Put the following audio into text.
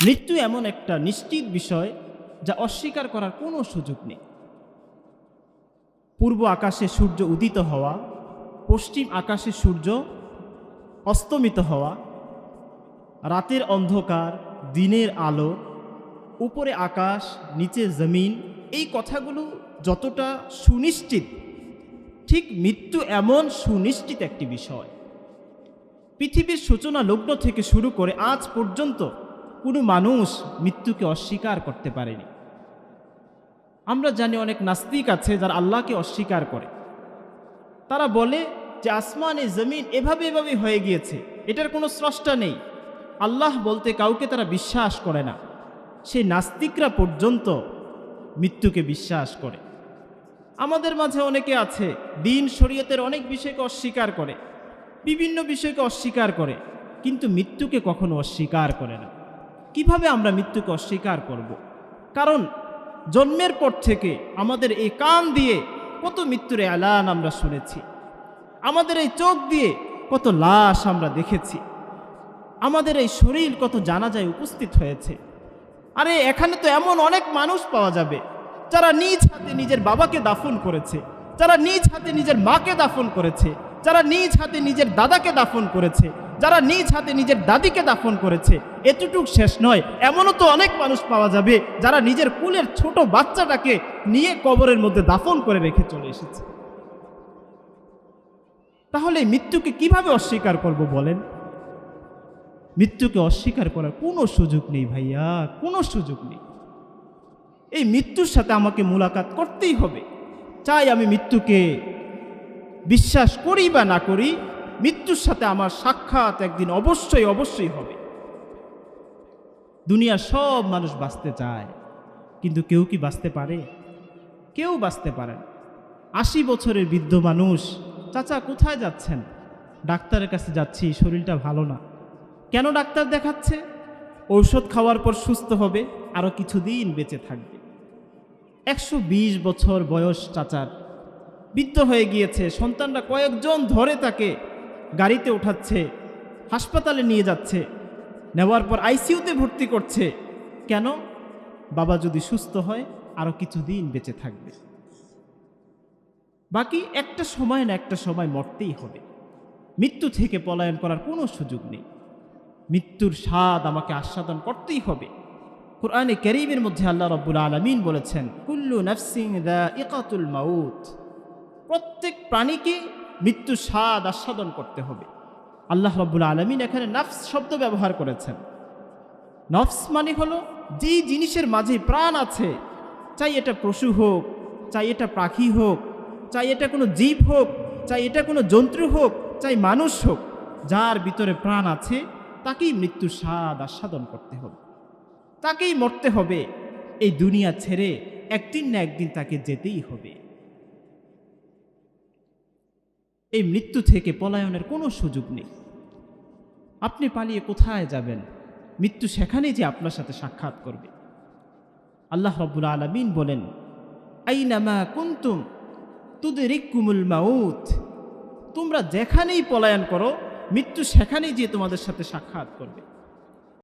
মৃত্যু এমন একটা নিশ্চিত বিষয় যা অস্বীকার করার কোনো সুযোগ নেই। পূর্ব আকাশে সূর্য উদিত হওয়া, পশ্চিম আকাশে সূর্য অস্তমিত হওয়া, রাতের অন্ধকার, দিনের আলো, উপরে আকাশ, নিচে জমিন, এই কথাগুলো যতটা সুনিশ্চিত, ঠিক মৃত্যু এমন সুনিশ্চিত একটি বিষয়। পৃথিবীর সূচনা লগ্ন থেকে শুরু করে আজ পর্যন্ত কোনো মানুষ মৃত্যুকে অস্বীকার করতে পারেনি। আমরা জানি অনেক নাস্তিক আছে যারা আল্লাহকে অস্বীকার করে। তারা বলে যে আসমানে জমিন এভাবে এভাবে হয়ে গিয়েছে, এটার কোনো স্রষ্টা নেই। আল্লাহ বলতে কাউকে তারা বিশ্বাস করে না। সেই নাস্তিকরা পর্যন্ত মৃত্যুকে বিশ্বাস করে। আমাদের মাঝে অনেকে আছে দিন শরীয়তের অনেক বিষয়কে অস্বীকার করে, বিভিন্ন বিষয়কে অস্বীকার করে, কিন্তু মৃত্যুকে কখনো অস্বীকার করে না। কিভাবে আমরা মৃত্যুকে অস্বীকার করব? কারণ জন্মের পর থেকে আমাদের এই কান দিয়ে কত মৃত্যুর এলান আমরা শুনেছি, আমাদের এই চোখ দিয়ে কত লাশ আমরা দেখেছি, আমাদের এই শরীর কত জানাজায় উপস্থিত হয়েছে। আরে এখানে তো এমন অনেক মানুষ পাওয়া যাবে যারা নিজ হাতে নিজের বাবাকে দাফন করেছে, যারা নিজ হাতে নিজের মাকে দাফন করেছে, যারা নিজ হাতে নিজের দাদাকে দাফন করেছে, যারা নিজ হাতে নিজের দাদিকে দাফন করেছে। এতটুক শেষ নয়, এমনও তো অনেক মানুষ পাওয়া যাবে যারা নিজের কুলের ছোট বাচ্চাটাকে নিয়ে কবরের মধ্যে দাফন করে রেখে চলে এসেছে। তাহলে মৃত্যুকে কিভাবে অস্বীকার করব বলেন? মৃত্যুকে অস্বীকার করার কোনো সুযোগ নেই ভাইয়া, কোনো সুযোগ নেই। এই মৃত্যুর সাথে আমাকে মুলাকাত করতেই হবে। চাই আমি মৃত্যুকে বিশ্বাস করি বা না করি, মৃত্যুর সাথে আমার সাক্ষাৎ একদিন অবশ্যই অবশ্যই হবে। দুনিয়ার সব মানুষ বাঁচতে চায়, কিন্তু কেউ কি বাঁচতে পারে? কেউ বাঁচতে পারে না। 80 বছরের বৃদ্ধ মানুষ, চাচা কোথায় যাচ্ছেন? ডাক্তারের কাছে যাচ্ছি, শরীরটা ভালো না। কেন ডাক্তার দেখাচ্ছে? ঔষধ খাওয়ার পর সুস্থ হবে, আরও কিছুদিন বেঁচে থাকবে। 120 বছর বয়স চাচার, বৃদ্ধ হয়ে গিয়েছে। সন্তানরা কয়েকজন ধরে তাকে গাড়িতে ওঠাচ্ছে, হাসপাতালে নিয়ে যাচ্ছে, নেওয়ার পর আইসিইউতে ভর্তি করছে। কেন? বাবা যদি সুস্থ হয় আরও কিছুদিন বেঁচে থাকবে, বাকি একটা সময় না একটা সময় মরতেই হবে। মৃত্যু থেকে পলায়ন করার কোনো সুযোগ নেই। মৃত্যুর স্বাদ আমাকে আস্বাদন করতেই হবে। কুরআনে কারীমের মধ্যে আল্লাহ রাব্বুল আলামিন বলেছেন, কুল্লু নাফসিন যায়িকাতুল মাউত, প্রত্যেক প্রাণীকে মৃত্যুর স্বাদ আস্বাদন করতে হবে। আল্লাহ রাব্বুল আলামিন এখানে নফস শব্দ ব্যবহার করেছেন। নফস মানে হলো যেই জিনিসের মাঝে প্রাণ আছে, চাই এটা পশু হোক, চাই এটা পাখি হোক, চাই এটা কোনো জীব হোক, চাই এটা কোনো জন্তু হোক, চাই মানুষ হোক, যার ভিতরে প্রাণ আছে তাকেই মৃত্যুর স্বাদ আস্বাদন করতে হবে, তাকেই মরতে হবে। এই দুনিয়া ছেড়ে একদিন না একদিন তাকে যেতেই হবে। এই মৃত্যু থেকে পলায়নের কোনো সুযোগ নেই। আপনি পালিয়ে কোথায় যাবেন? মৃত্যু সেখানেই যে আপনার সাথে সাক্ষাৎ করবে। আল্লাহ রাব্বুল আলামিন বলেন, আইনামা কুনতুম তুদরিকুমুল মাউত, তোমরা যেখানেই পলায়ন করো মৃত্যু সেখানেই যে তোমাদের সাথে সাক্ষাৎ করবে।